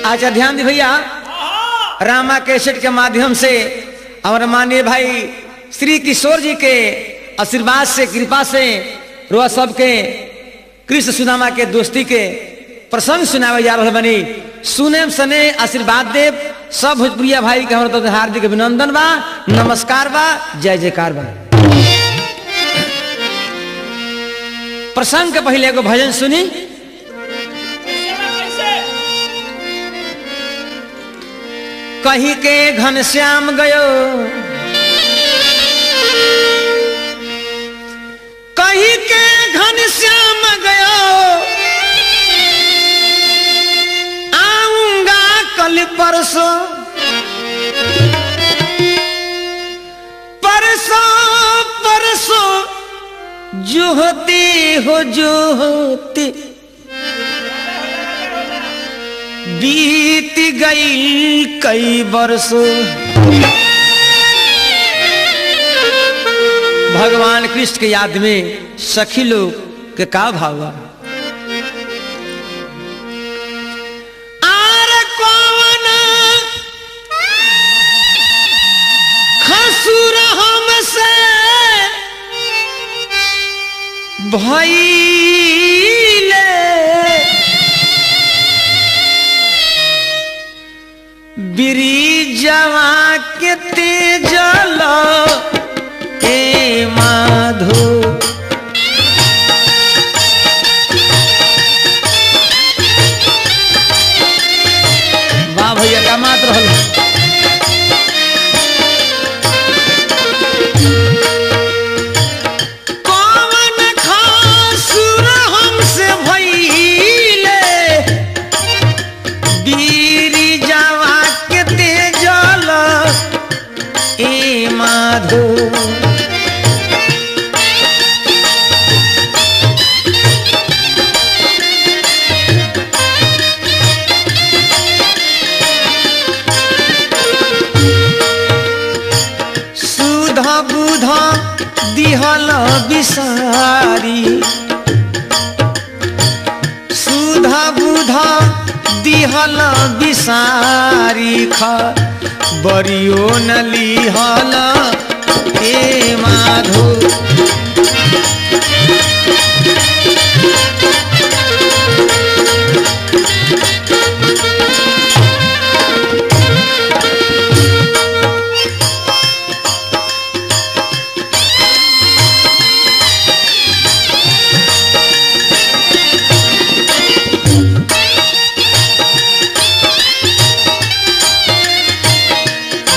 अच्छा ध्यान दी भैया, रामा कैसेट के माध्यम से और माननीय भाई श्री किशोर जी के आशीर्वाद से, कृपा से रोआ सबके कृष्ण सुदामा के दोस्ती के प्रसंग सुनावे जा रहा बनी। सुने सने आशीर्वाद देव सब भोजपुरिया भाई के हमारे तो हार्दिक अभिनंदन बा, नमस्कार बा, जय जयकार बा। प्रसंग के पहले एगो भजन सुनी। कही के घनश्याम गयो, कही के घनश्याम गयो, आऊंगा कल परसों, परसों परसों जो होती हो जो होती बीत गई कई बरसों। भगवान कृष्ण के याद में सखी लोग के का भाव आर कौन खसुर हमसे भइले, बिरिजवा के तेजल ए माधो। वाह भैया का मात रहल। कौन खासुर हमसे भइले, बिरिजवा ए माधो। सुधा बुधा दिहल बिसारी, सुधा बुधा दिहल बिसारी, खा बरियो न लिहल ए माधो।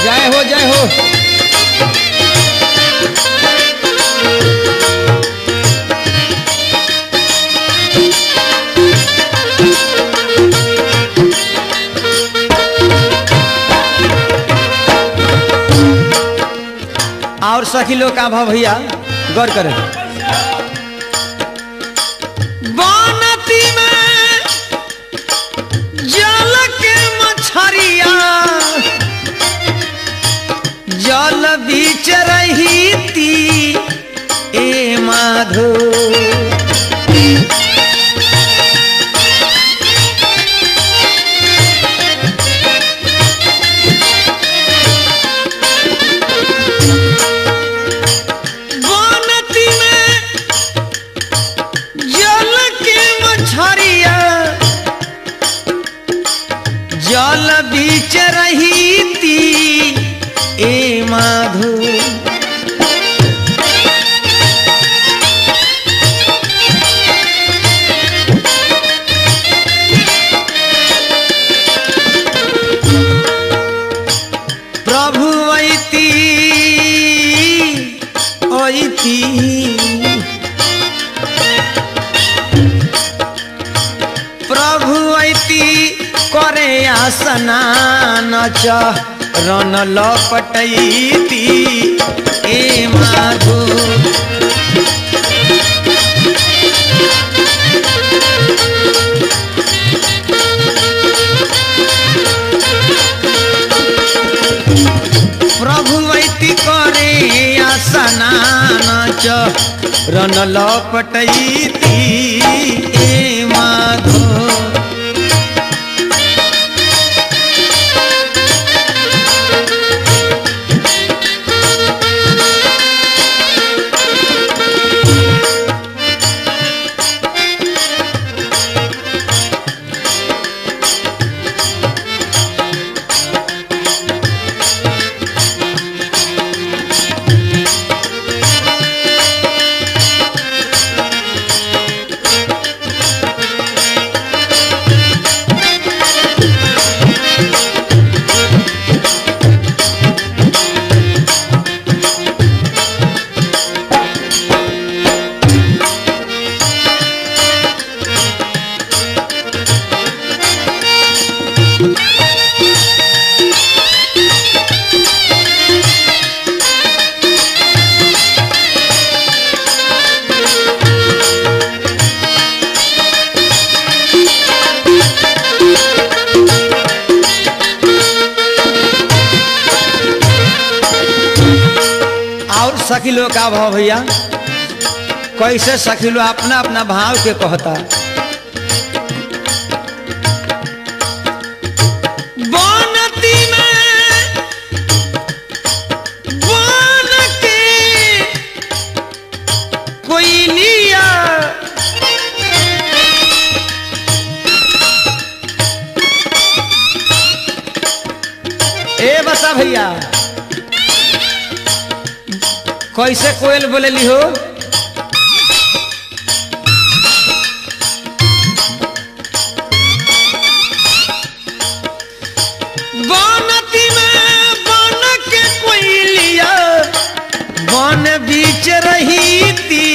जय हो जय हो। और सखी लोग का भाव भैया गौर करें। बनती में जल के मछरिया, जल बीच रही थी ए माधो। बनती में जल के मछरिया, जल बीच रही थी ए माधो। प्रभु ऐती करे आसनान चरण लपटैती ए माधु प्रभु ऐती करे आसनान चरण लपटैती ए माधु सखी लोग का भाव भैया कैसे सखी लोग अपना अपना भाव के कहता बनती में बन के कोई लिया ए बता भैया कैसे कोयल बोलेली हो बनती में बन के कोयलिया बन बीच रही थी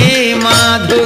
ए माधु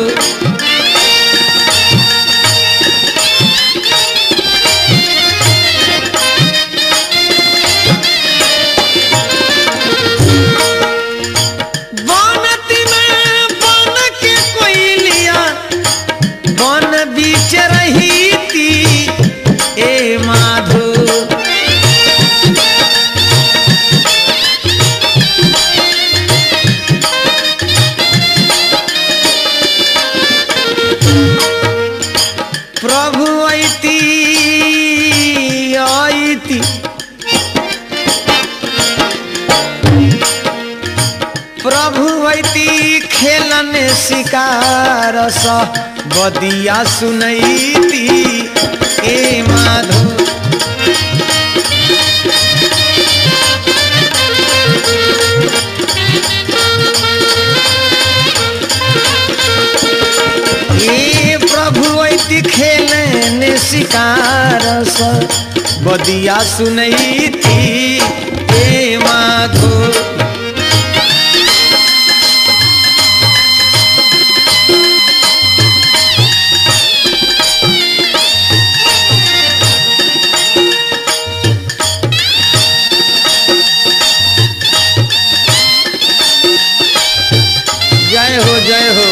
प्रभु ऐती खेलन शिकार सा बदिया सुनैती ए माधु ए प्रभु ऐती खेलन शिकार सा बदिया सुनैती ए माधु जय हो जय हो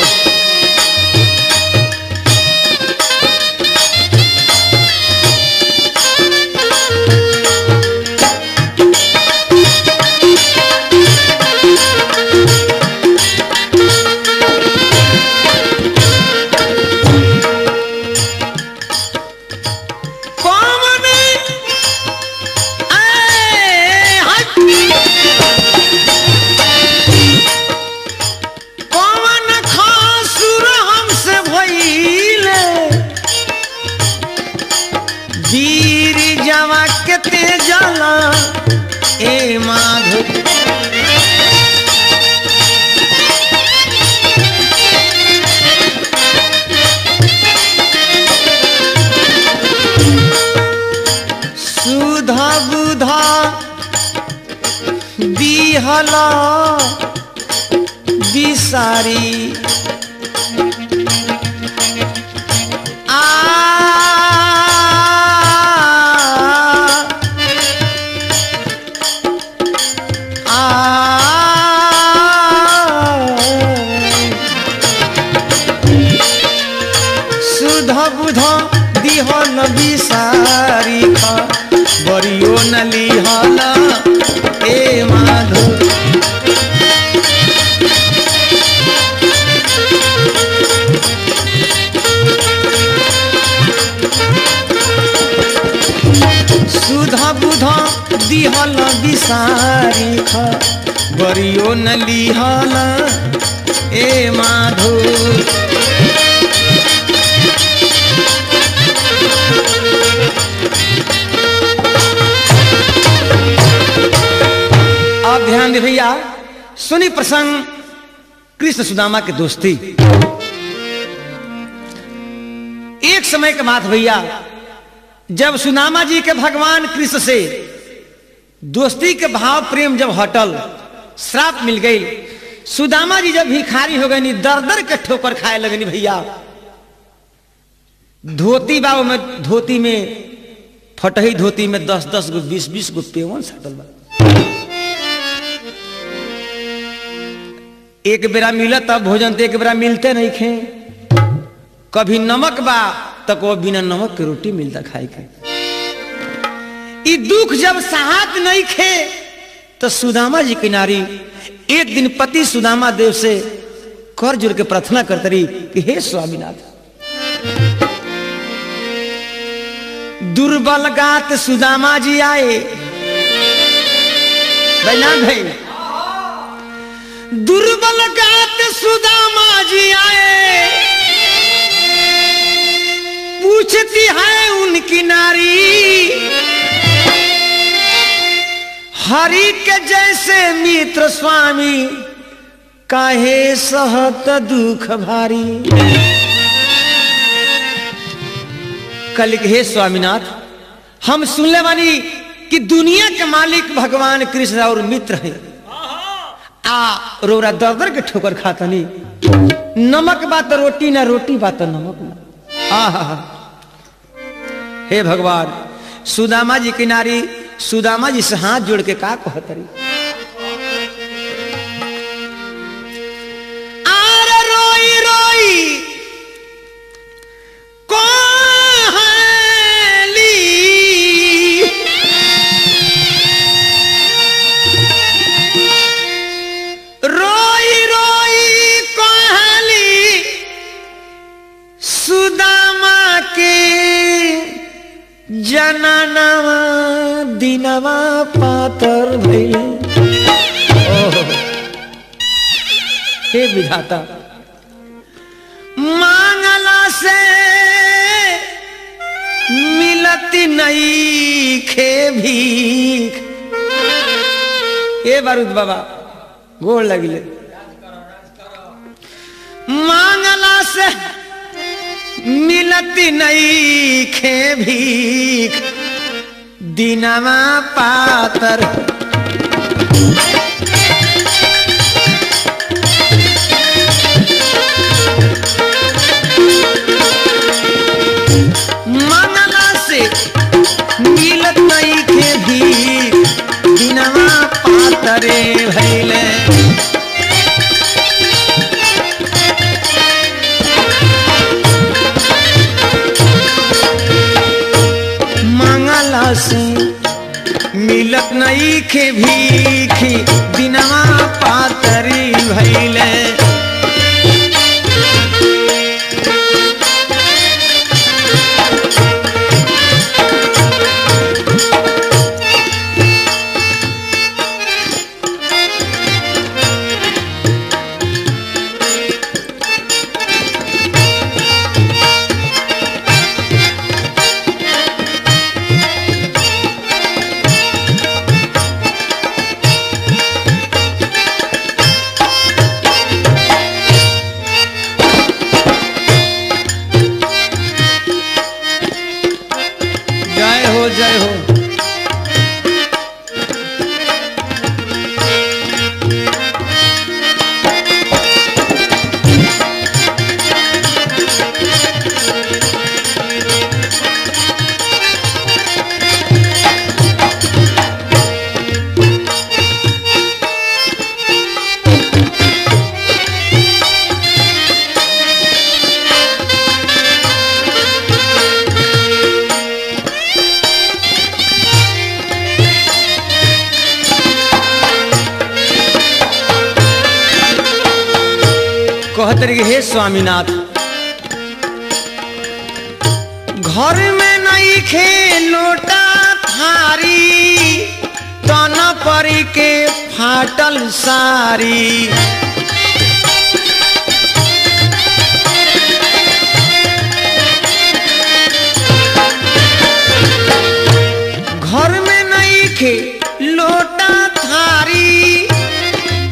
वीर जवा के तेजला ए माधु सुधा बुधा दिहला बिसारी आ सुधा बुधा दिहल बिसारी बरियो न लिहल ए माधो। सुधा बुधा दिहल बिसारी बरियो न लिहल ए माधो। अब ध्यान दे भैया, सुनी प्रसंग कृष्ण सुदामा की दोस्ती। एक समय के बात भैया, जब सुदामा जी के भगवान कृष्ण से दोस्ती के भाव प्रेम जब हटल, श्राप मिल गई, सुदामा जी जब भिखारी हो गए, दर दर के ठोकर खाए लगे भैया। धोती बाबू में, धोती में फटही धोती में 10-10 गो 20-20 गो पेवन सटल बा। एक बेरा मिला तब भोजन, तो एक बेरा मिलते नहीं खे। कभी नमक बा तो को बिना नमक के रोटी मिलता खाए के। ई दुख जब साहत नहीं खे तो सुदामा जी की नारी एक दिन पति सुदामा देव से कर जुड़ के प्रार्थना करते रही कि हे स्वामीनाथ, दुर्बल गात सुदामा जी आए। भाई दुर्बल गात सुदामा जी आए, पूछती है उनकी नारी, हरि के जैसे मित्र स्वामी काहे सहत दुख भारी। कल हे स्वामीनाथ, हम सुनले बानी कि दुनिया के मालिक भगवान कृष्ण और मित्र है, आ रोरा दर दर के ठोकर खातनी। नमक बात रोटी ना, रोटी बात नमक ना। आहा, हे भगवान, सुदामा जी की नारी सुदामा जी से हाथ जोड़ के का कहतरी, आरे रोई रोई जननवा दिनवा पातर भइले। हे विधाता, मांगला से मिलती नहीं खे भीख। हे बारूद बाबा गोड़ लगिले, मांगला से मिलती नहीं खे भीख, दिनवा पातर। मंगला से मिलत नहीं खे भीख, दिनवा पातरे भइले। से मिलत नहीं खे भीखी, दिनवा पातरी भइले। जय हो। कहते रहे हे स्वामीनाथ घर में नहीं खे लोटा थारी तन परी के फाटल सारी घर में नहीं खे लोटा थारी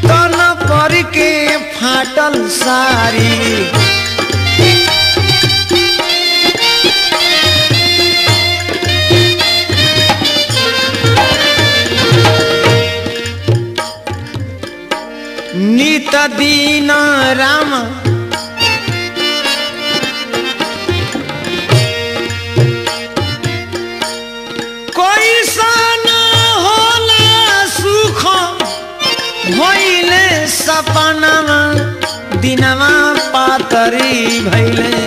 तन परी के फाटल सारी नित दीन राम कोई सन होला सुख भइले सपनामा दिनमा पातरी भइले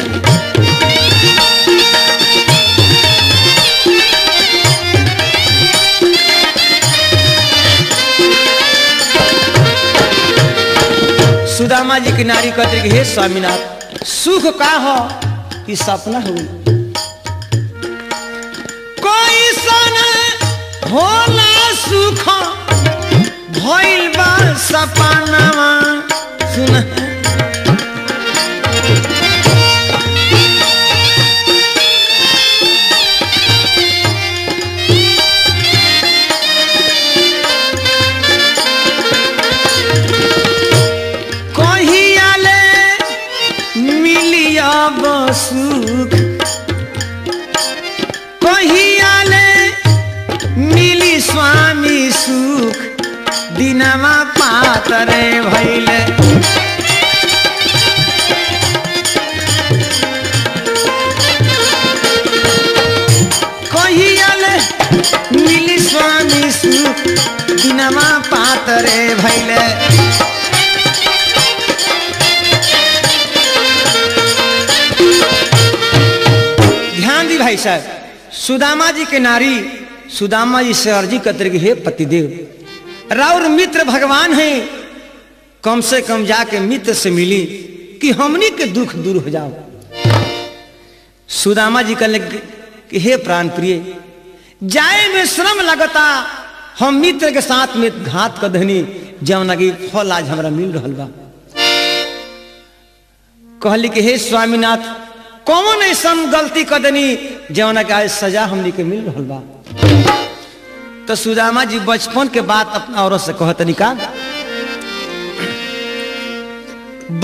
सुदामा जी की नारी कहते कि हे स्वामीनाथ सुख का हो कि सपना हो कोई सन होला सुख भइल बा सपनामा सुन सुख कहियाले मिली स्वामी सुख दिनमा पातरे भइले कहियाले मिली स्वामी सुख दिनमा पातरे भइले भाई साहब सुदामा जी के नारी सुदामा जी से अर्जी करते कि हे पतिदेव राउर मित्र भगवान है कम से कम जाके मित्र से मिली कि हमनी के दुख दूर हो जाओ सुदामा जी कहले कि हे प्राण प्रिय जाए में श्रम लगता हम मित्र के साथ में घात कर धनी जौन की फल आज हमरा मिल रहा बा कहली कि हे स्वामीनाथ कौन ऐसा गलती कर देनी जौन का सजा हमनी के मिल रहा बा तो सुदामा जी बचपन के बात अपना औरत से कहतनी का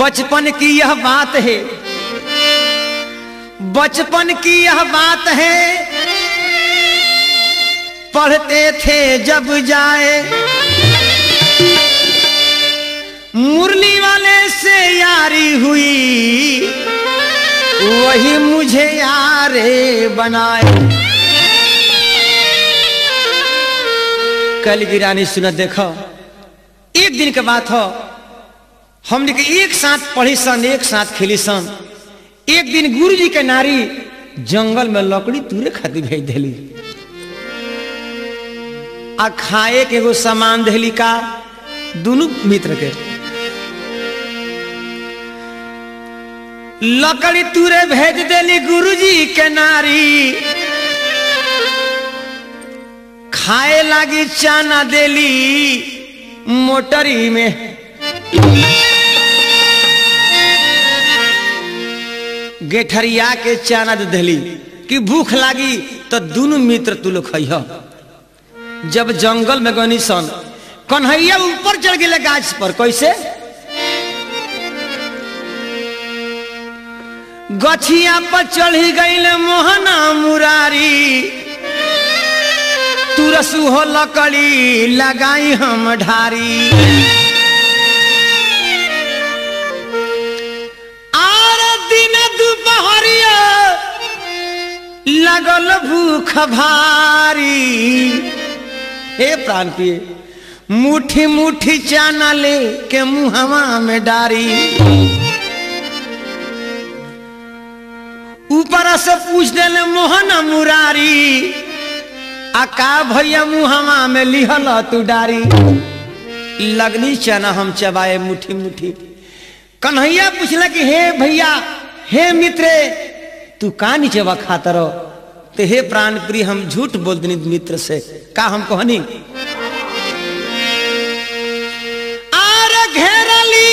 बचपन की यह बात है बचपन की यह बात है पढ़ते थे जब जाए मुरली वाले से यारी हुई वही मुझे यारे बनाए कल की रानी सुनत देखो एक दिन के बात हो हमने के एक साथ पढ़ी सन एक साथ खेली सन एक दिन गुरुजी के नारी जंगल में लकड़ी तूरे खातिर भेज देली आ खाए के एगो सामान देली का दोनों मित्र के लकड़ी तूरे भेज देली गुरुजी के नारी खाए लागी चाना देली मोटरी में गेठरिया के चाना दे देली कि भूख लागी तो दोनों मित्र तू लोग खइह जब जंगल में गनी सन कन्हैया ऊपर चढ़ गए गाछ पर कैसे गछिया पर चढ़ी गई मोहना मुरारी तुरसु हो लकड़ी लगाई हम ढारी आर दिन दोपहरिया लगल भूख भारी हे प्राण प्रिय मुट्ठी मुट्ठी चाना ले के मुहवा में डारी ऊपर से पूछ देले मोहन मुरारी आका भैया मुहमा में लिहल तू डारी लगनी चना हम चबाए मुठी मुठी कन्हैया पूछला कि हे भैया हे मित्र तू का नीचे खाता रहो? ते हे प्राण प्रिय हम झूठ बोल देनी मित्र से, का हम कहनी आर घेरली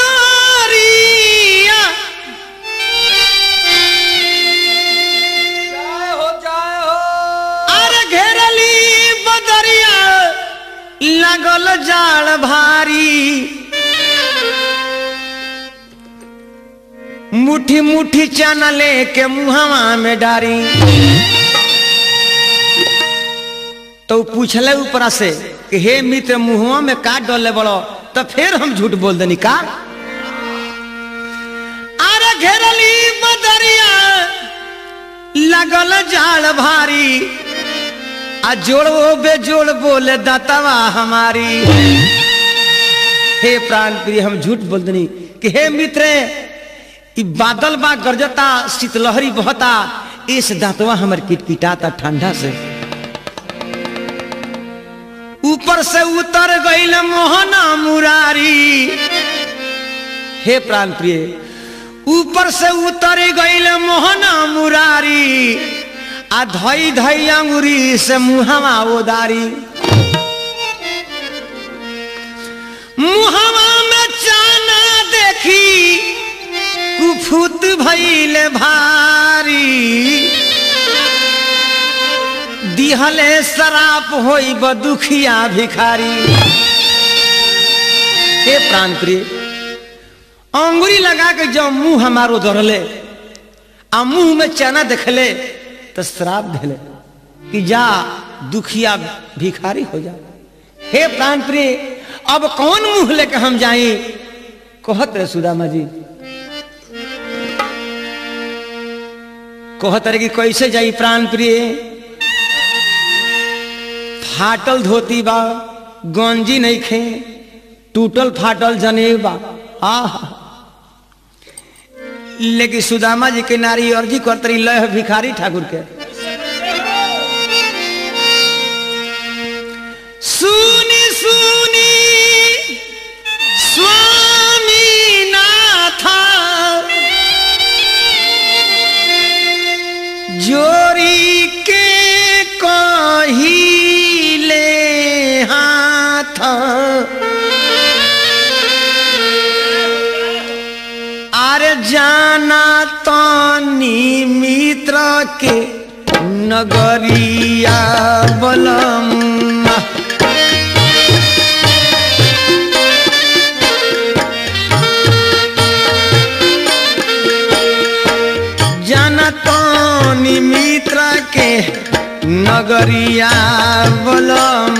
बदरिया आर घेरली बदरिया लगल जाल भारी मुठी मुठी चना लेके मुहवा में डारी। तो पूछले ऊपर से कि हे मित्र मुहवा में का डोले बड़ो? तो फिर हम झूठ बोल देनी का अरे घेरली बदरिया लगल जाल भारी आ जोड़ो बेजोड़ बोले दातावा हमारी। हे प्राण प्रिय हम झूठ बोल देनी कि हे मित्र बादल बा गरजता शीतलहरी बहता इस दांतवा हमर किटकिटाता ठंडा से। ऊपर से उतर गईल मोहना मुरारी। हे प्राण प्रिय ऊपर से उतर गईल मोहना मुरारी आ धई धई अंगुरी से मुहवा ओदारी। मुहवा में चाना देखी कुफुत भइल भारी दिहले शराप होई बदुखिया भिखारी। हे प्राण प्रिय अंगुरी लगा के जब मुंह हमारो धरले आ मुंह में चना देखले तो श्राप दिले कि जा दुखिया भिखारी हो जा। हे प्राण प्रिय अब कौन मुंह लेके हम जाई? कहत रहे सुदामा जी कहत रहे कि कैसे जाई प्राण प्रिय? फाटल धोती बा गंजी नहीं खे टूटल फाटल जनेऊ बा। लेकिन सुदामा जी के नारी अर्जी करतरी लय भिखारी ठाकुर के सुनी सुनी स्वामी नाथा जोरी के कहिले हाथ आरे जाना तानी मित्र के नगरिया बलम जाना तानी मित्र के नगरिया बलम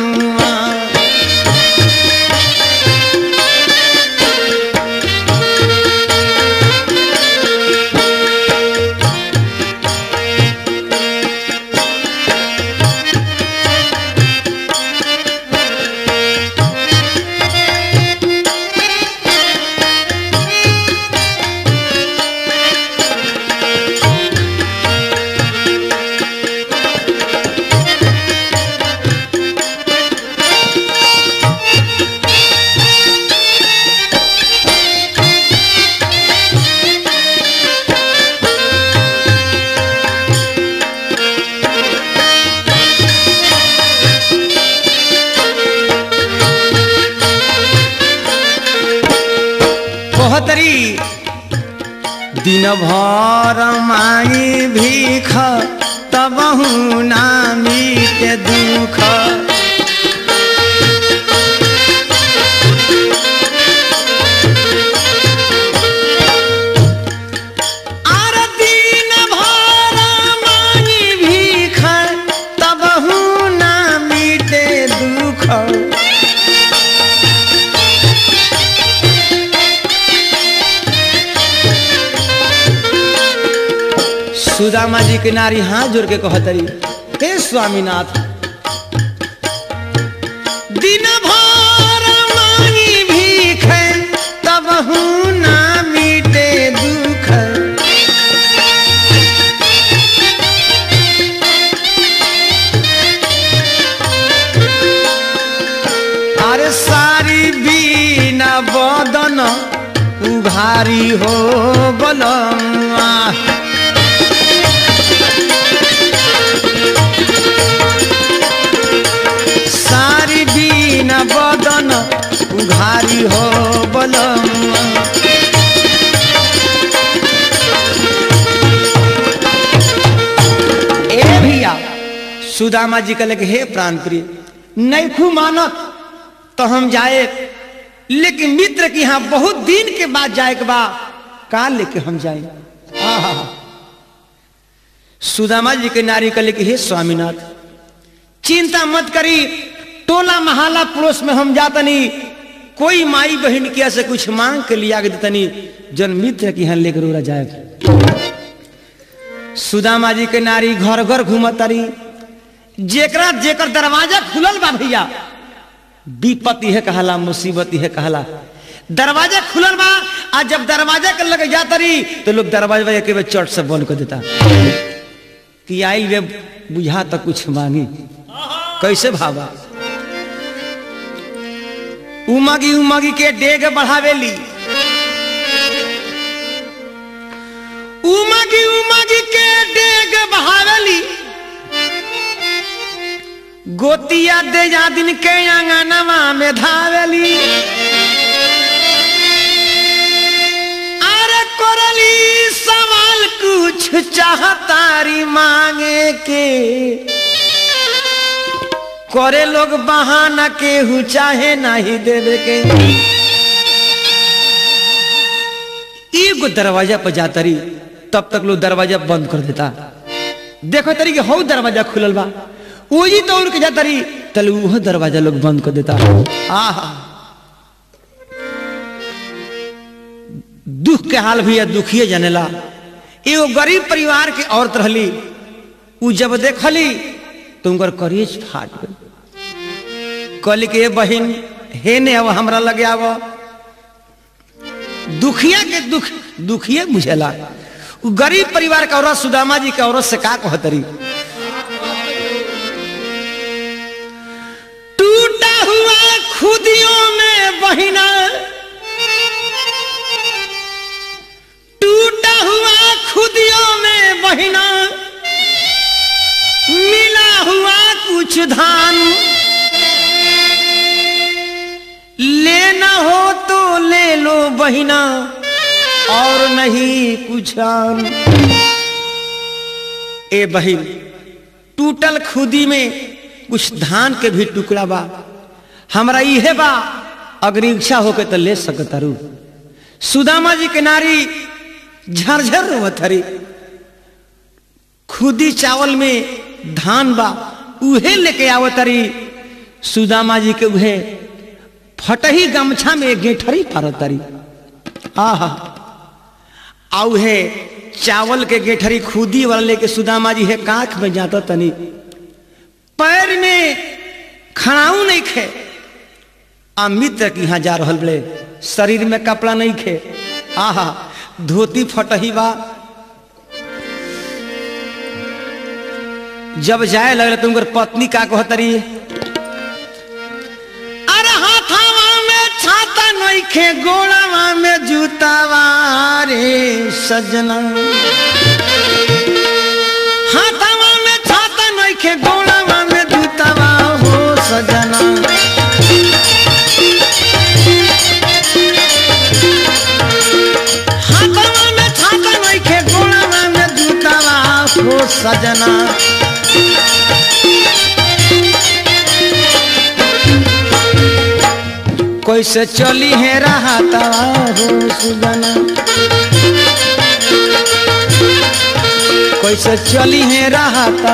दिन भर मांगी भीख तबहु ना मीटे दुख आर दिन भर मांगी भीख तबहु ना मीटे दुख सुदामा जी के नारी हाथ जोड़ के कहतरी हे स्वामीनाथ दिन भर मांगी भीख तबहु ना मीटे दुख उघारी हो बलमुआ। सारी बीना बदन उघारी हो बलमुआ। ए भैया सुदामा जी कहले हे प्राण प्रिय नहीं खू मानत तो हम जाए, लेकिन मित्र की यहाँ बहुत दिन के बाद जाए के बा का लेके हम जाए। सुदामा जी के नारी कहले कि हे स्वामीनाथ चिंता मत करी, टोला महला पड़ोस में हम जातनी, कोई माई बहन किया से कुछ मांग के लिया के देतनी, जन मित्र की यहाँ लेकर उड़ा जाए। सुदामा जी के नारी घर घर घूमत तारी, जेकरा जेकर दरवाजा खुलल बा भैया विपत्ति है कहला, मुसीबती है कहला। दरवाजा खुलल बा आ जब दरवाजा के लगे जाता रही तो लोग दरवाजा एक बार चट से बंद कर देता कि आइल वे बुझा तो कुछ मांगी। कैसे भावा उमगी उमगी के डेग बढ़ावेली, उमगी उमगी के डेग बढ़ावेली, गोतिया दे जा दिन के आंगनवा में धावेली। अरे कोरली सवाल कुछ चाहतारी मांगे के, करे लोग बहाना के हु चाहे नहीं देवे के। एगो दरवाजा पर जाता रही तब तक लोग दरवाजा बंद कर देता। देखो तरी के हो दरवाजा खुलल बा, वही दौड़ के जाता रही तल वो दरवाजा लोग बंद कर देता। आहा दुख के हाल भी दुखिए जनेला। एगो गरीब परिवार के औरत रहली, उ जब देखली तो उनकर करेज फाट गई। कहली कि बहन हे ने अब हमरा लगे आव, दुखिया के दुख दुखिए बुझेला। उ गरीब परिवार का औरत सुदामा जी के औरत से का कहतरी, टूटा हुआ खुदियों में बहिना, टूटा हुआ खुदियों में बहिना, मिला हुआ कुछ धान, लेना हो तो ले लो बहिना और नहीं कुछ आन। ए बहिन टूटल खुदी में कुछ धान के भी टुकड़ा बा, हमरा इहे बा, अगर इच्छा होके तो ले सकता रू। सुदामा जी के नारी झरझर रोवत हरी, खुदी चावल में धान बा उहे लेके आवत हरी। सुदामा जी के उहे फटही गमछा में गेठरी पारत हरी। आहा औहे चावल के गेठरी खुदी वाला लेके सुदामा जी है काख में जाता तनी, पैर में खड़ाऊ नहीं खे। आ मित्र की यहाँ जा रहल बड़े, शरीर में कपड़ा नहीं खे। आहा धोती फटही बा। जब जाए लगल तो उनकर पत्नी का कहतरी, अरे हाथावा में छाता नहीं खे, गोड़ावा में जूतावा रे सजना। हाथावा में छाता नहीं खे, गोड़ावा में जूतावा हो सजना। हाथावा में छाता नहीं खे, गोड़ावा में जूतावा हो सजना। कैसे चली है रहता हो सुगना, कैसे चली है रहता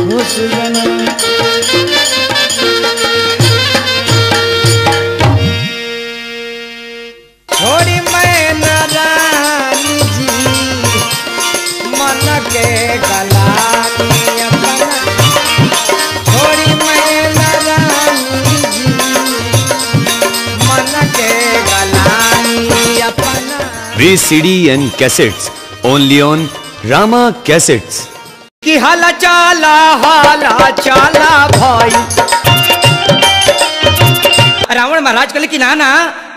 हो सुगना। छोड़ी मैं नारानी जी मन के गलानी अपना, छोड़ी मैं नारानी जी मन के गलानी अपना। VCD and cassettes only on Rama Cassettes। कि हाला चाला भाई रावण महाराज कहले कि ना ना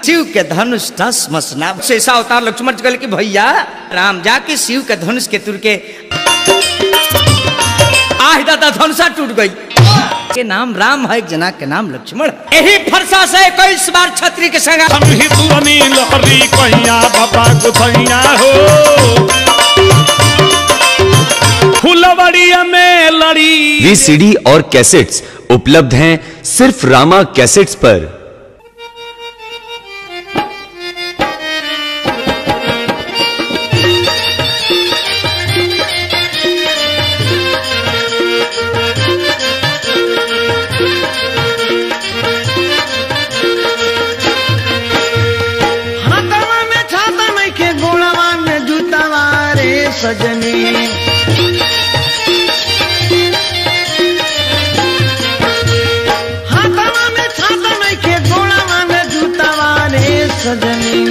शिव के धनुष धस मसना शेषा अवतार लक्ष्मण कहले कि भैया राम जाके शिव के धनुष के तुर के आह दादा धनुषा टूट गई के नाम राम है, एक जना के नाम लक्ष्मण। यही फरसा से 21 बार छतरी के संग फुलवड़िया में लड़ी। वी सीडी और कैसेट्स उपलब्ध हैं सिर्फ रामा कैसेट्स पर। सजनी हाथवा में छाता नहीं के गोड़वा में जूतावा रे सजनी।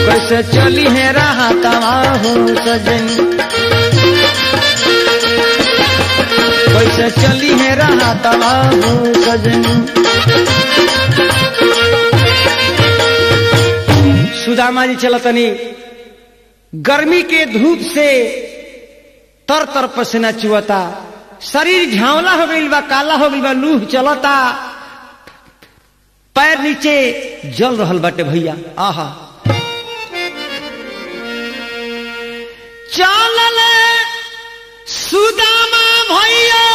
कैसे चली है राहतवा हो सजनी, कैसे चली है राहतवा हो सजनी। सुदामा जी चलतनी गर्मी के धूप से तर तर पसीना चुवता, शरीर झावला हो गई बा, काला हो गई बा, लूह चलता, पैर नीचे जल रहल बाटे भैया। आहा चलल सुदामा भैया,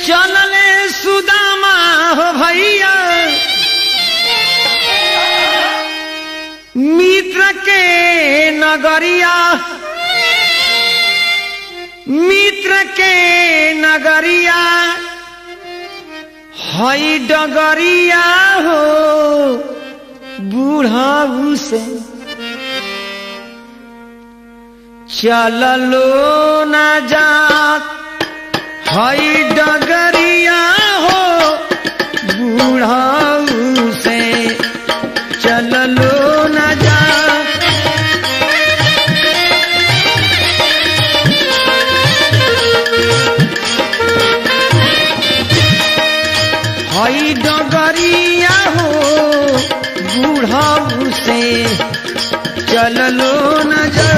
चलल सुदामा हो भैया, मित्र के नगरिया, मित्र के नगरिया, हई डगरिया हो बूढ़ा से चललो न जात, हई डगरिया हो बूढ़ा से चललो न जा। हई डगरिया हो बूढ़ा से चललो न जा।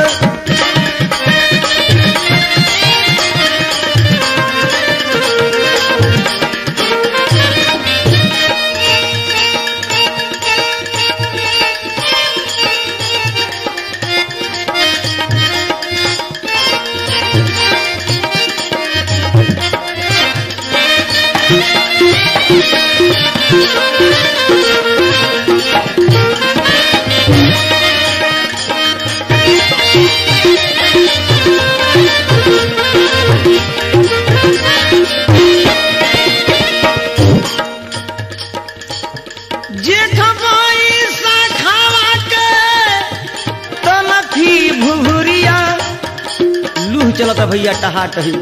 चलता भैया टहा टही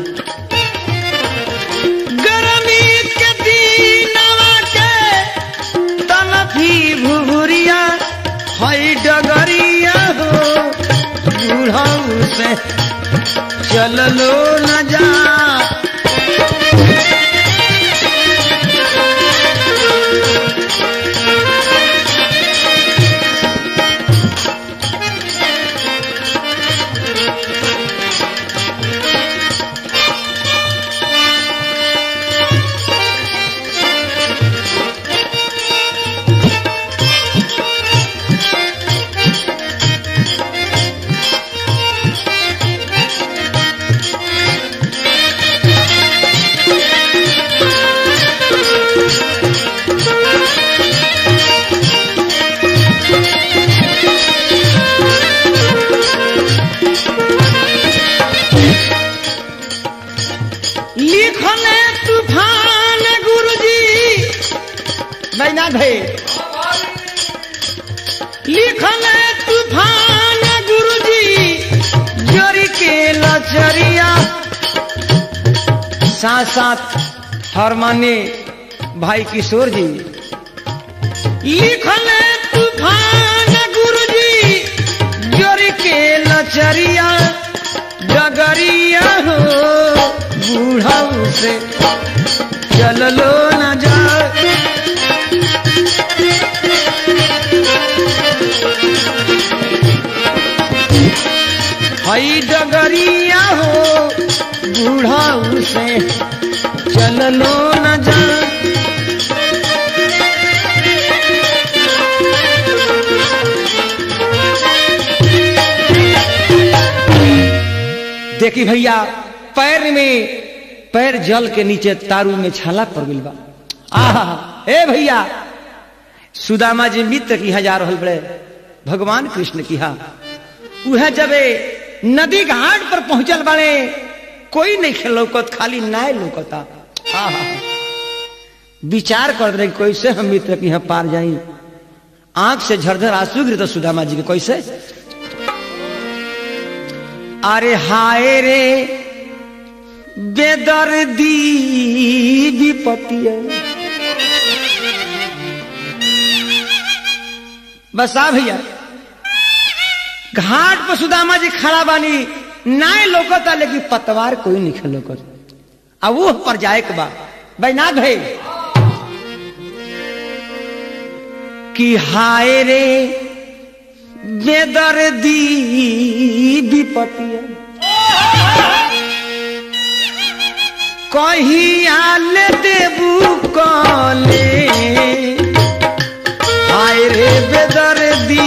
गर्मी के दीनवा के तलफी भुभुरिया, हई डगरिया हो बूढ़ा से चललो न जा। लिखल तूफान गुरुजी जोरी के लचरिया, साथ साथ हरमाने भाई किशोर जी। लिखल तूफान गुरुजी जोरी के लचरिया, डगरिया हो बूढ़ा से चललो न जाए। हई डगरिया हो बूढ़ा से चललो न जाए। देखी भैया पैर जल के नीचे तारू में छाला पड़ गई बा। आहा ए भैया सुदामा जी मित्र की जा रहल बड़े भगवान कृष्ण की उहे जबे नदी घाट पर पहुंचल बाड़े कोई नहीं खेलौकत खाली नाय लौकता। आहा विचार कर रहे कैसे हम मित्र की पार जाई। आंख से झरझर आंसू गिरता सुदामा जी के कैसे। अरे हाय रे बेदर्दी विपत्ति बस आ भैया घाट पर सुदामा जी खड़ा बानी नाय लोकता लेकिन पतवार कोई नहीं खेलोकत। अब वो पर जाए के बा बैनाथ भाई कि हाय रे बेदर्दी विपत्ति कहीं आल देबू कले। हाय रे बेदर्दी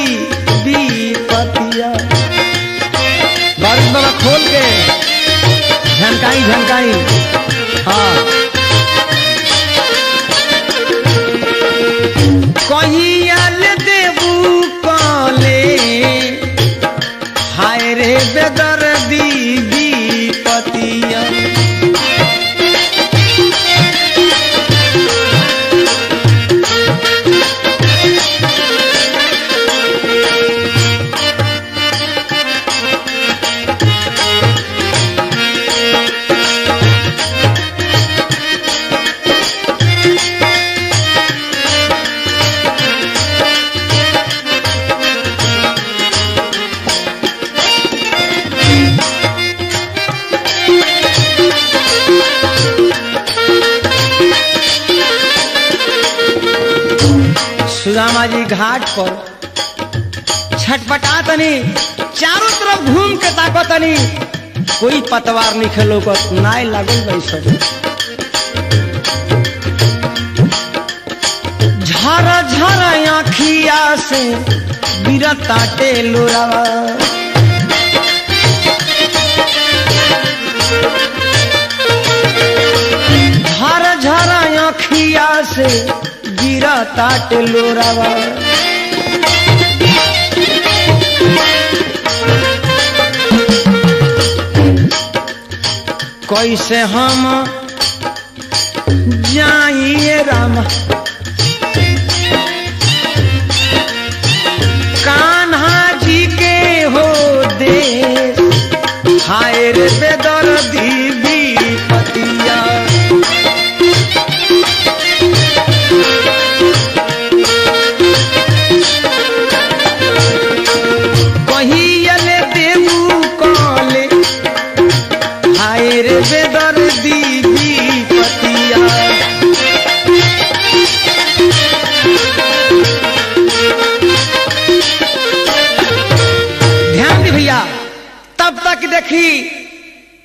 विपत्तिया बारिश बाबा खोल के झनकाई हाँ कहीं आल देबू कले। हाय रे बेदर्दी विपत्तिया सुदामा जी घाट पर छटपटा तनी चारों तरफ घूम के ताकतनी कोई पतवार नहीं खेलो नाय लागल बैसल। झरा झरा आँखिया से गिरताटे लोरावा। झरा झरा आँखिया से गिरताट लोरावा। कैसे हम जाइए राम कान्हा जी के हो दे। हाय रे बेदर्दी विपत्तिया बेदर्दी विपत्तिया ध्यान दी भैया। तब तक देखी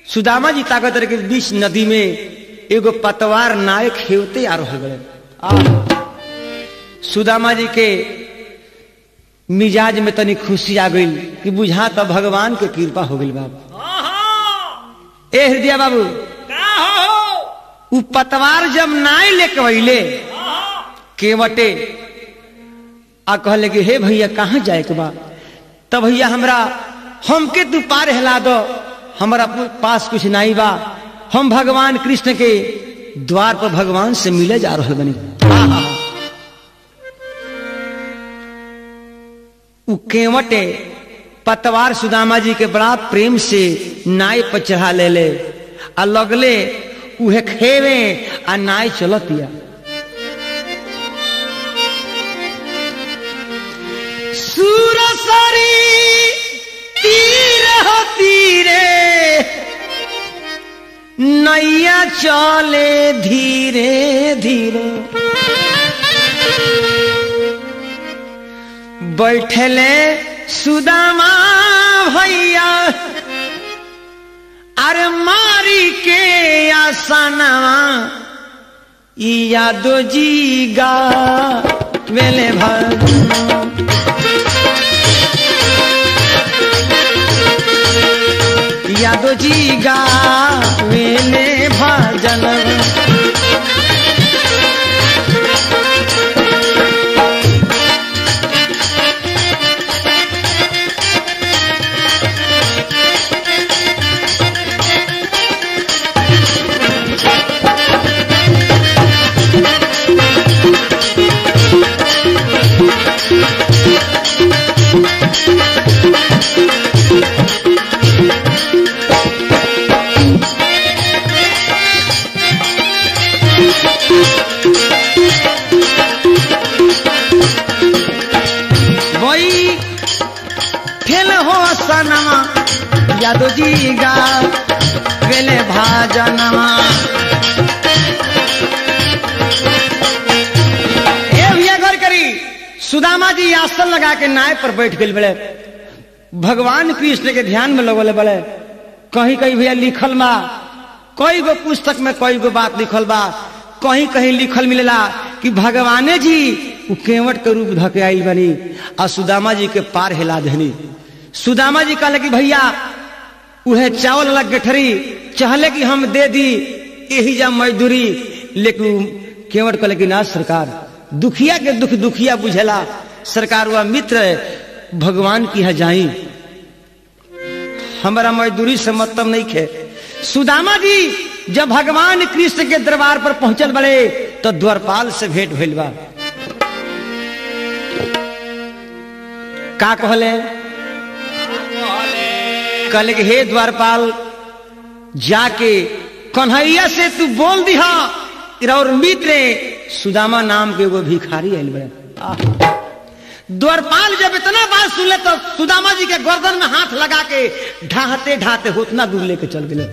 सुदामा जी ताकत के बीच नदी में एगो पतवार नाय खेवते आ रहे बड़े। सुदामा जी के मिजाज में तनी खुशी आ गई कि बुझा तो भगवान के कृपा हो गई। बाबू ए हृदय बाबू उ पतवार जब नाय लेके अइले केवटे आ कहले कि हे भैया कहाँ जाए के बा। तब भैया हमरा हमके तू पार हिला दो हमारा पास कुछ नहीं बा। हम भगवान कृष्ण के द्वार पर भगवान से मिले जा रहे बनी। उ केवटे पतवार सुदामा जी के बड़ा प्रेम से नाय पर चढ़ा ले आ लगले उहे खेवे आ नाय चलतिया। सूरसरी तीर हो तीरे नैया चले धीरे धीरे बैठले सुदामा भैया अरे मारी के आसनवा यादो जी गा वेले यादो जी गा वेले भजन यादो जी गा वेले भाजनमा भैया घर करी सुदामा जी आसन लगा के नाय पर बैठ गए बड़े भगवान कृष्ण के ध्यान में लगोले बड़े कहीं कहीं भैया लिखल बा कई गो पुस्तक में कई गो बात लिखल बा कहीं कहीं लिखल मिलेला कि भगवाने जी केवट के रूप धके आई बनी और सुदामा जी के पार हिला देनी। सुदामा जी कहले कि भैया उहे चावल लग गठरी चाहले कि हम दे दी यही जा मजदूरी, लेकिन केवट कहले कि ना सरकार दुखिया के दुख दुखिया बुझेला, सरकार वह मित्र भगवान की है जाई हमारा मजदूरी से मतलब नहीं खे। सुदामा जी जब भगवान कृष्ण के दरबार पर पहुंचल बड़े तो द्वारपाल से भेंट भइल बा। का कहले कहले कि हे द्वारपाल जाके कन्हैया से तू बोल दिहा और मित्र सुदामा नाम के वो भिखारी आयल बड़े। द्वारपाल जब इतना बात सुन ले तो सुदामा जी के गर्दन में हाथ लगा के ढाहते ढाहते उतना दूर लेके चल गए।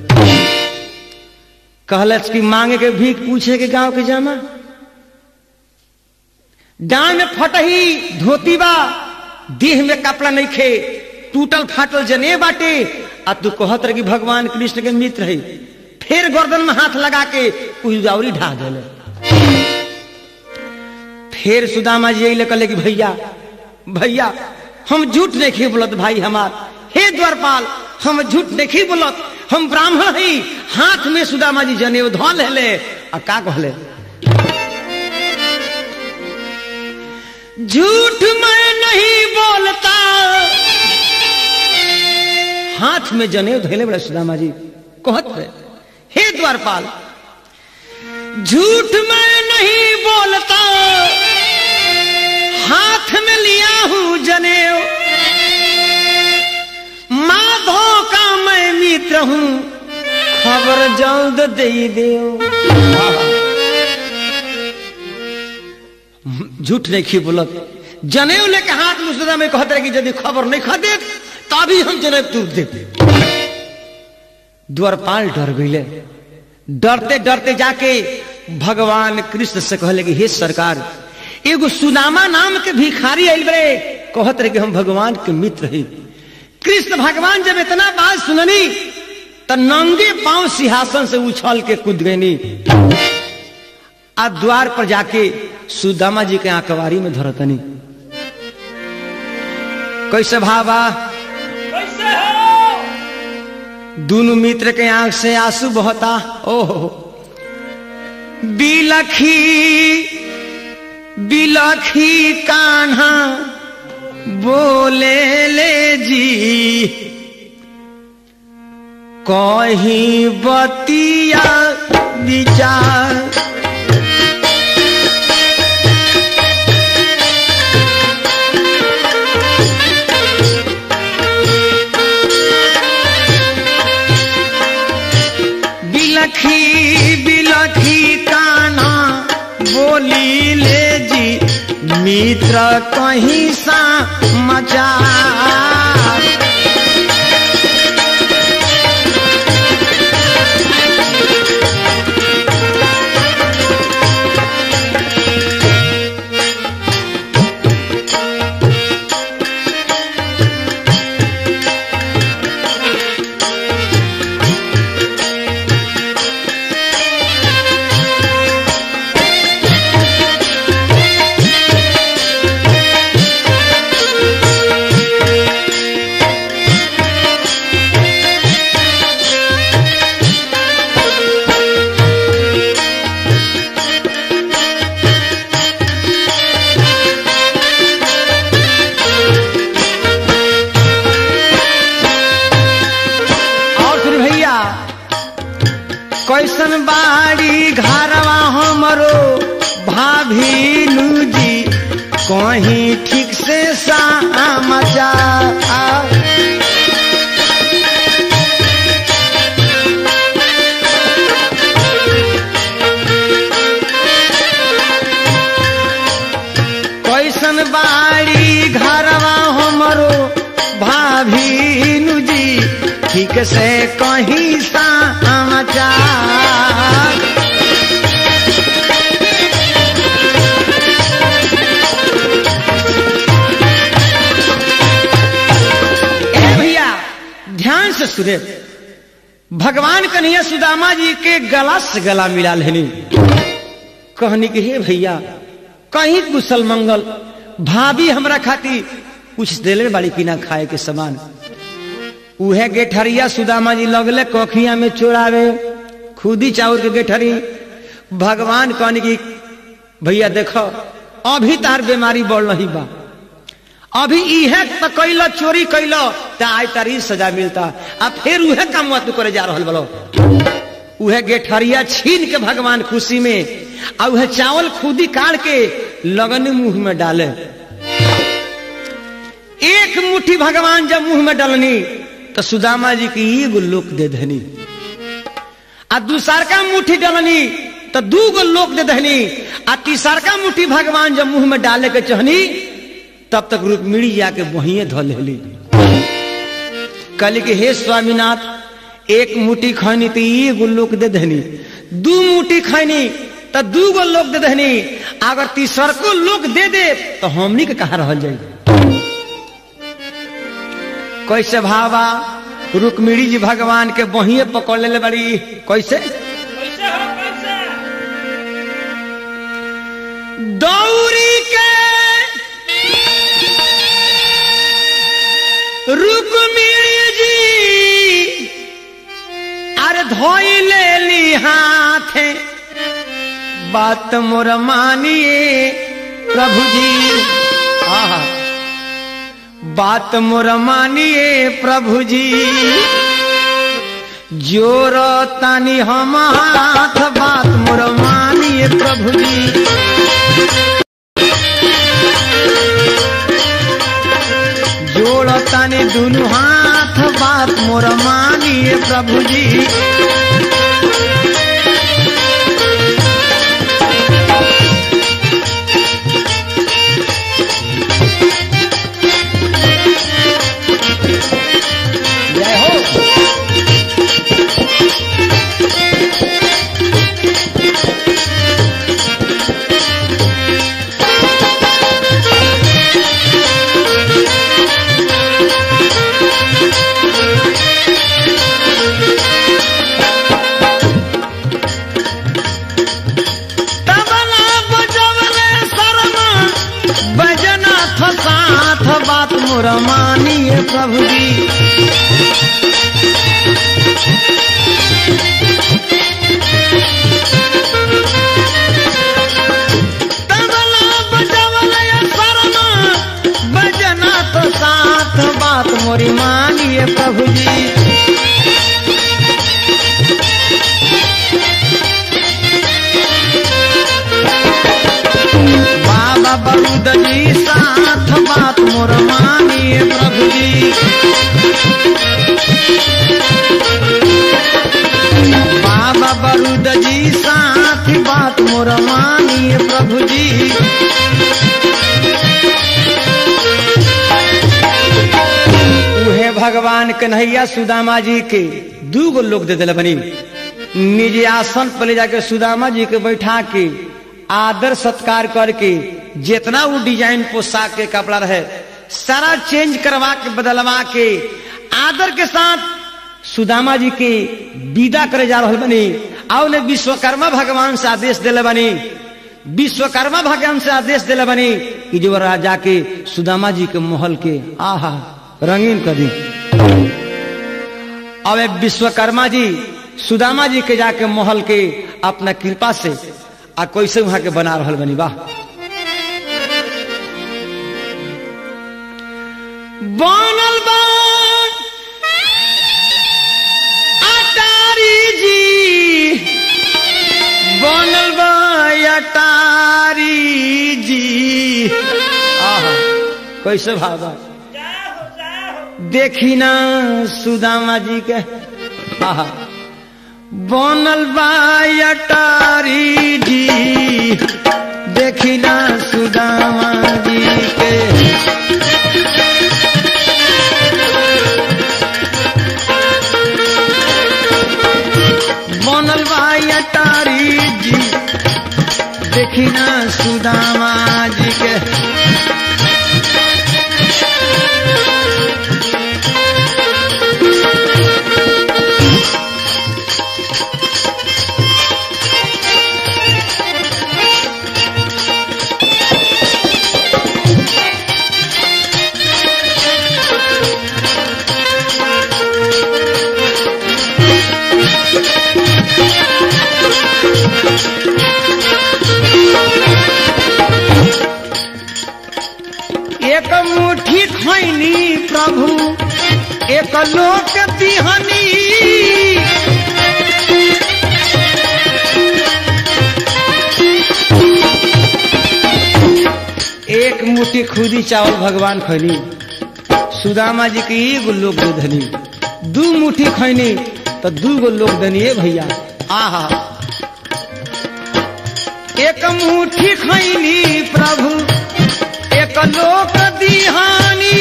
कहले कि मांगे के भीख पूछे के गांव के जामा डांड में फटही धोती बा देह में कपड़ा नहीं खे टूटल फाटल जने बाटे आ तू कहत रही भगवान कृष्ण के मित्र है, फिर गर्दन में हाथ लगा के उजावरी ढा देले। फिर सुदामा जी यही कहले कि भैया भैया हम झूठ नहीं बोलत भाई हमार, हे द्वारपाल हम झूठ नहीं बोलत, हम ब्राह्मण ही। हाथ में सुदामा जी जनेऊ धो ले आ का कहले झूठ मैं नहीं बोलता, हाथ में जनेऊ धोले बड़े सुदामा जी कहत है हे द्वारपाल झूठ मैं नहीं बोलता, हाथ में लिया हूं जनेऊ, माधो का मैं मित्र हूं खबर जल्द दे देओ। झूठ नहीं बोलत जनेऊ लेके हाथ में सुदामा में कहते कि यदि खबर नहीं खा दे तभी हम जनेऊ तूर देते। द्वारपाल डर गईले, डरते डरते जाके भगवान कृष्ण से कहले कि हे सरकार एगो सुदामा नाम के भिखारी आइल बड़े कहत रहे कि हम भगवान के मित्र हैं। कृष्ण भगवान जब इतना बात सुननी तो नंगे पांव सिंहासन से उछल के कूद गईनी आ द्वार पर जाके सुदामा जी के आंकवारी में धरतनी। कैसे भावा कैसे हो दोनों मित्र के आंख से आंसू बहता। ओहो बिलखी बिलखी कान्हा बोले ले जी कहीं बतिया विचार बिलखी बिलखी कान्हा बोली ले जी मित्र कहीं सा मचार। भाभीनु जी कहीं ठीक से समाचार। कैसन बाड़ी घरवा हमरो भाभीनु जी ठीक से कहीं समाचार। ध्यान से सुने, भगवान कन्हैया सुदामा जी के गला से गला मिला लेनी। कहनी कि हे भैया कहीं कुशल मंगल, भाभी हमरा खाती कुछ देले बाड़ी की ना खाए के समान। उहे गेठरिया सुदामा जी लगले कोखिया में चोरावे, खुदी चाउर के गेठरी। भगवान कहनी कि भैया देखो अभी तार बीमारी बढ़ नहीं बा, अभी इहे तो कैलो चोरी कैलो तो आज तारी सजा मिलता, अब फिर उहे काम तू करे जा रहा बोलो। उहे गेठरिया छीन के भगवान खुशी में और उहे चावल खुदी काट के लगन मुंह में डाले। एक मुट्ठी भगवान जब मुंह में डालनी तो सुदामा जी की एगो लोक दे देनी, आ दूसर का मुट्ठी डालनी तो 2 गो लोक दे देनी, आ तीसर का मुट्ठी भगवान जब मुंह में डाले के चहनी तब तक रुक्मिणी जाके वहीं धो लेली। कहली कि हे स्वामीनाथ एक मुट्ठी खैनी तो 1 गो लोक दे देनी, 2 मुट्ठी खैनी तो 2 गो लोक दे देनी, अगर तीसर को लोक दे दे तो हमनी के कहा रह जाए। कैसे भावा रुक्मिणी जी भगवान के वहीं पकड़ ले बड़ी। कैसे दौरी के रुक्मिणी जी अरे धोई ले ली हाथे, बात मोर मानिए प्रभु जी। आहा बात मोर मानिए प्रभु जी, जोर तानी हम हाथ, बात मोर मानिए प्रभु जी। जोड़तानी दुनु हाथ, बात मोर मानिए प्रभु जी। जय हो। बात मोर मानिए प्रभु जी। तबला बजवले शर्मा बजना तो साथ, बात मोरी मानिए प्रभु जी। बाबा बरूद जी साथ, बात मोर मानिए प्रभु जी। बाबा बरूद जी साथ, बात मोर मानिए प्रभु जी। उहे भगवान कन्हैया सुदामा जी के 2 गो लोक दे दिले बनी। निज आसन पर ले जाके सुदामा जी के बैठा के आदर सत्कार करके जितना वो डिजाइन पोशाक के कपड़ा रहे सारा चेंज करवा के बदलवा के आदर के साथ सुदामा जी के विदा करे जा रहा बनी। और ने विश्वकर्मा भगवान से आदेश दिले बनी, विश्वकर्मा भगवान से आदेश दिले बनी कि जो राजा के सुदामा जी के महल के आहा रंगीन कर दी। अब विश्वकर्मा जी सुदामा जी के जाके महल के अपना कृपा से आ कैसे वहां के बना रहल बनी। वाह बनल बा अटारी जी, बनल बा अटारी कैसे भावा जाओ देखी ना सुदामा जी के आहा बनल बा अटारी जी देखी ना सुदामा जी के बनल बा अटारी जी देखी ना सुदामा जी के एक मुट्ठी खैनी प्रभु एक लोक दिहनी एक मुट्ठी खुदी चावल भगवान खैनी सुदामा जी की एगो लोक दे धनी दू मुट्ठी खैनी तो दू गो लोक देनी भैया आहा एक मुट्ठी खैनी प्रभु एक लोक दिहानी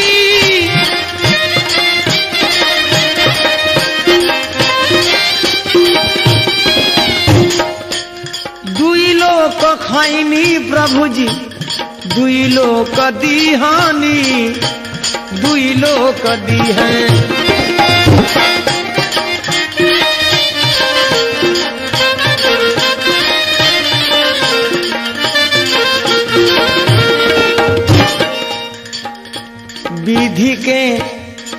दुई लोक खैनी प्रभु जी दुई लोक दिहानी दुई लोक दिहानी विधि के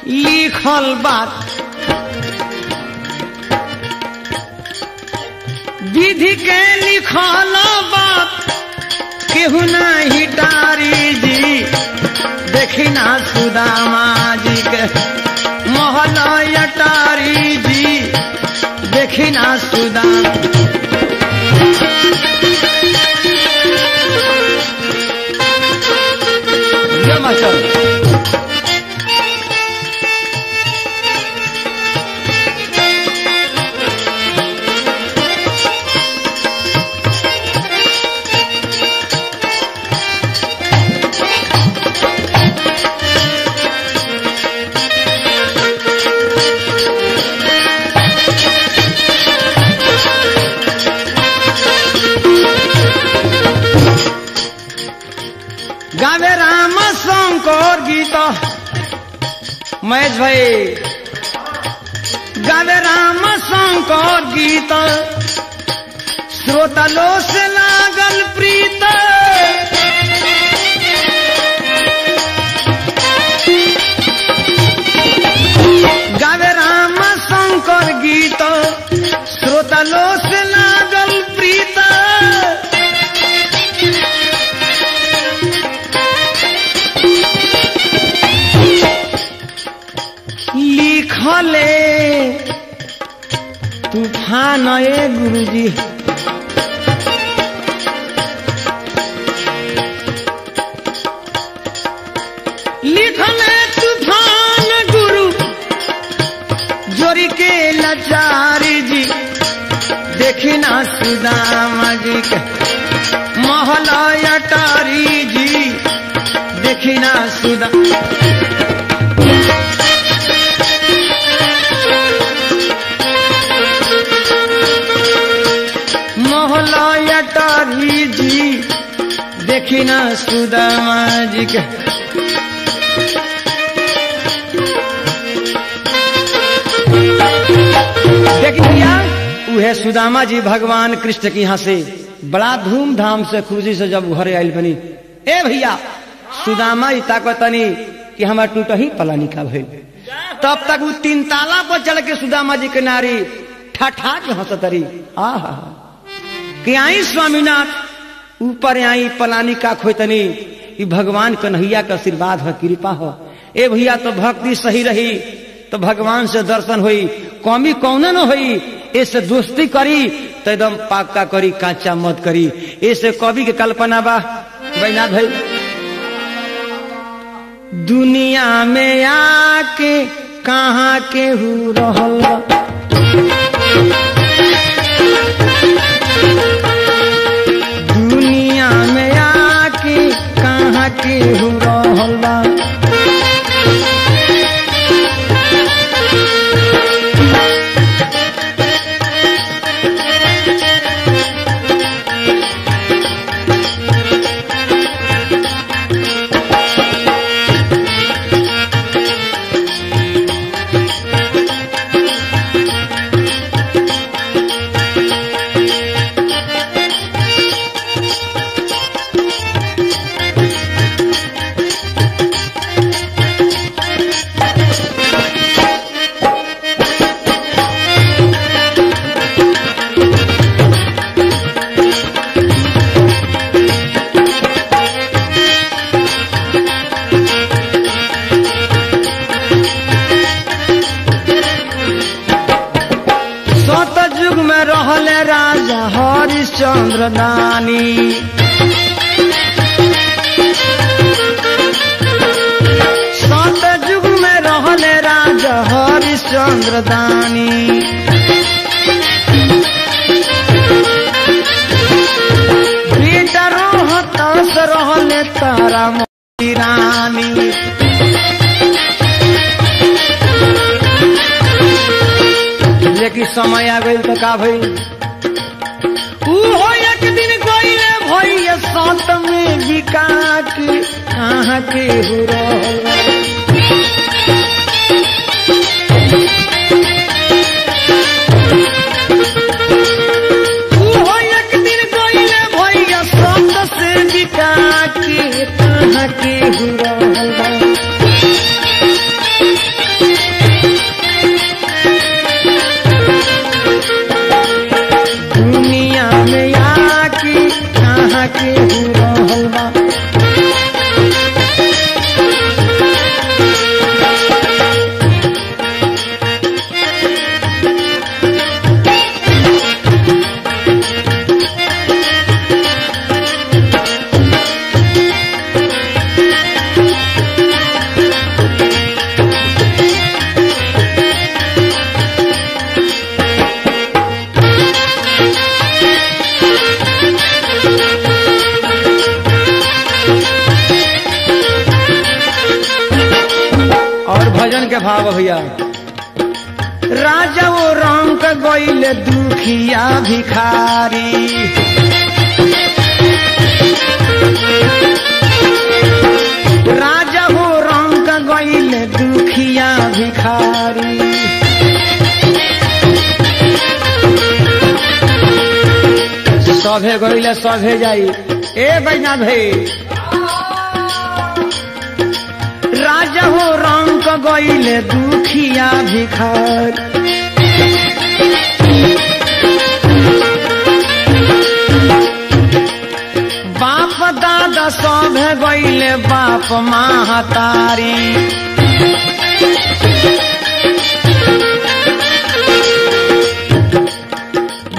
लिखल बात विधि के लिखल बात केहू नहीं टारी जी देखी ना सुदामा जी के महल अटारी जी देखी ना सुदामा गावे राम शंकर गीत महेश भाई गावे राम शंकर गीत श्रोतलो से लागल प्रीत गावे राम शंकर गीत श्रोतलो से लागल प्रीत लिखले तूफान ए गुरुजी लिखले तूफान गुरु जोरी के लाचारी जी देखी ना सुदामा जी के महल अटारी जी देखी ना सुदामा अटारी जी देखी ना सुदामा जी के देखी भैया उहे सुदामा जी भगवान कृष्ण के यहाँ से बड़ा धूमधाम से खुशी से जब घरे आयल बनी ए भैया सुदामा जी ताकतनी कि हमारा टूट ही पलानी का भइल तब तक वो 3 ताला पर चढ़ के सुदामा जी के नारी ठाठा के हंसतरी आहा कि आई स्वामीनाथ ऊपर आई पलानी का खोतनी ये भगवान कन्हैया का आशीर्वाद है कृपा हो ए भैया तो भक्ति सही रही तो भगवान से दर्शन हुई कमी कौन न हुई ऐसे दोस्ती करी तो एकदम पाका करी काचा मत करी ऐसे कवि के कल्पना बा बैनाथ भाई दुनिया में आके कहाँ केहू रहल बा। दुनिया में आके कहाँ केहू रहल बा। सतयुग में रहले राजा हरिश्चंद्र दानी। सतयुग में रहले राजा हरिश्चंद्र दानी। बेटा रोहतास रहले तारा मोती रानी। लेकिन समय आ गई तो का भई हो एक दिन गईले भैया सात में बिका के कहाँ के हो रहल बा। हो एक दिन गईले भैया सात से बिका के कहाँ के हो रहल बा। दुनिया में आके कहाँ के हो रहल बा। और भजन के भाव भैया राजा वो रंग गईले दुखिया भिखारी। राजा वो रंग गईले दुखिया भिखारी। सभे गईले सभे जाई ए बैना भाई। राजा हो रंग गईले दुखिया भिखार। बाप दादा सब गईले बाप महतारी।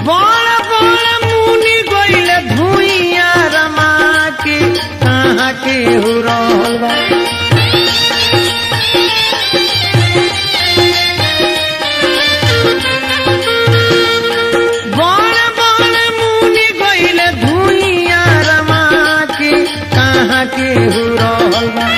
बड़ बड़ मुनि गईले धुइया रमा के कहाँ के हो रहल बा। के हो रहल बा।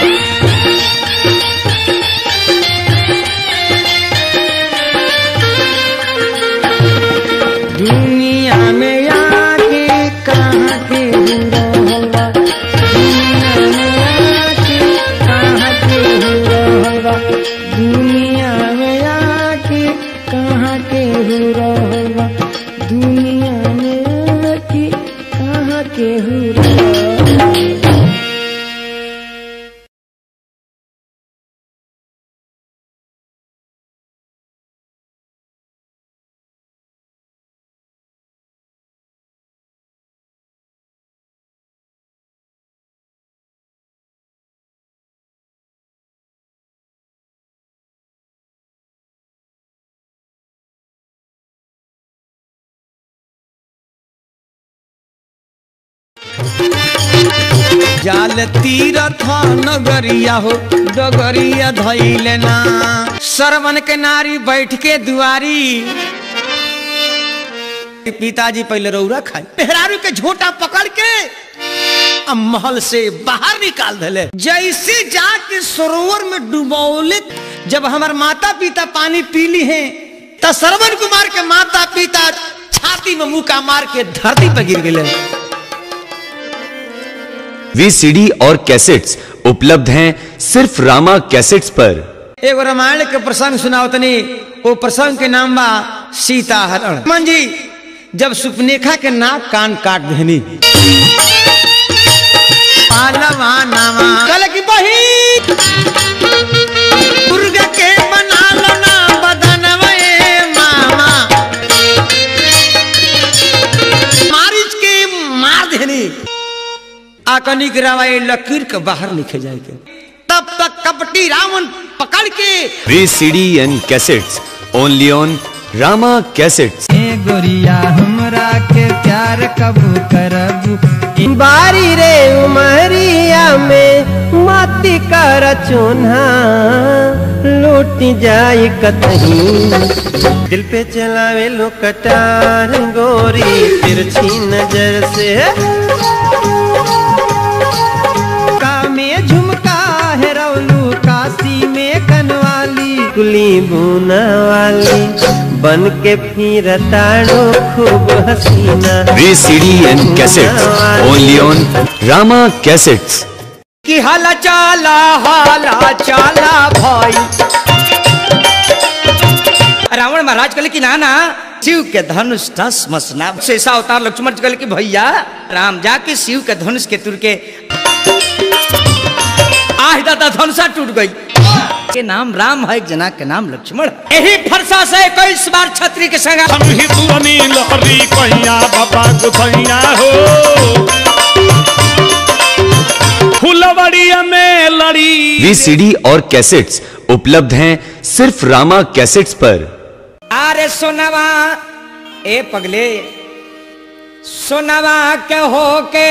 जाल तीरथ नगरिया हो डगरिया धैले ना। सरवन के नारी बैठ के दुआरी, पिताजी पहले रौरा खाई, मेहरारू के झोटा पकड़ के अब महल से बाहर निकाल दिले। जैसे जाके सरोवर में डुबौले, जब हमार माता पिता पानी पीली हैं तो श्रवण कुमार के माता पिता छाती में मुका मार के धरती पर गिर गए। वीसीडी और कैसेट्स उपलब्ध हैं सिर्फ रामा कैसेट्स पर। एगो रामायण के प्रसंग सुनाओ तनी, वो प्रसंग के नाम बा सीता हरण। मन जी जब सुपनेखा के नाक कान काट देनी, पालवा नावा कल की बही दुर्ग के बना लो ना बदनवे मामा, मारिच के मार देनी। आकनी गिरावाए लकीर के बाहर लिखे जाएंगे। तब तक कपटी रावण पकड़ के VCD and cassettes only on Rama cassettes. गोरिया हमरा के प्यार कबू करबू, बारी रे उमरिया में माती कर चून्हा लूट जाए कतहीं। दिल पे चलावे लो कटार गोरी तिरछी नजर से, झुमका है रौलू काशी में कनवाली, कुली बुना वाली बन के फिर ताड़ो खूब हसीना। VCD and cassettes only on Rama cassettes. कि हाला चाला भाई। रावण महाराज कहले कि ना शिव के धनुष टस मसना। शेषा अवतार लक्ष्मण कहले कि भैया राम जाके शिव के धनुष के तुर के आज दादा धनुषा टूट गई। के नाम राम है, एक जना के नाम लक्ष्मण। यही फरसा से 21 बार छतरी के संग लहरी कहिया बाबा गुथैया हो, फुलवड़िया में लड़ी। वीसीडी और कैसेट्स उपलब्ध हैं सिर्फ रामा कैसेट्स पर। अरे सोनवा ए पगले सोनवा के हो के,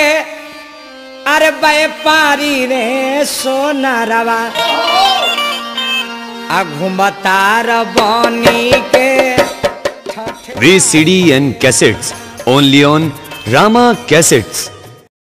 अरे व्यापारी रे सोना रवा घुमतार बनी के। VCD and cassettes only on Rama cassettes.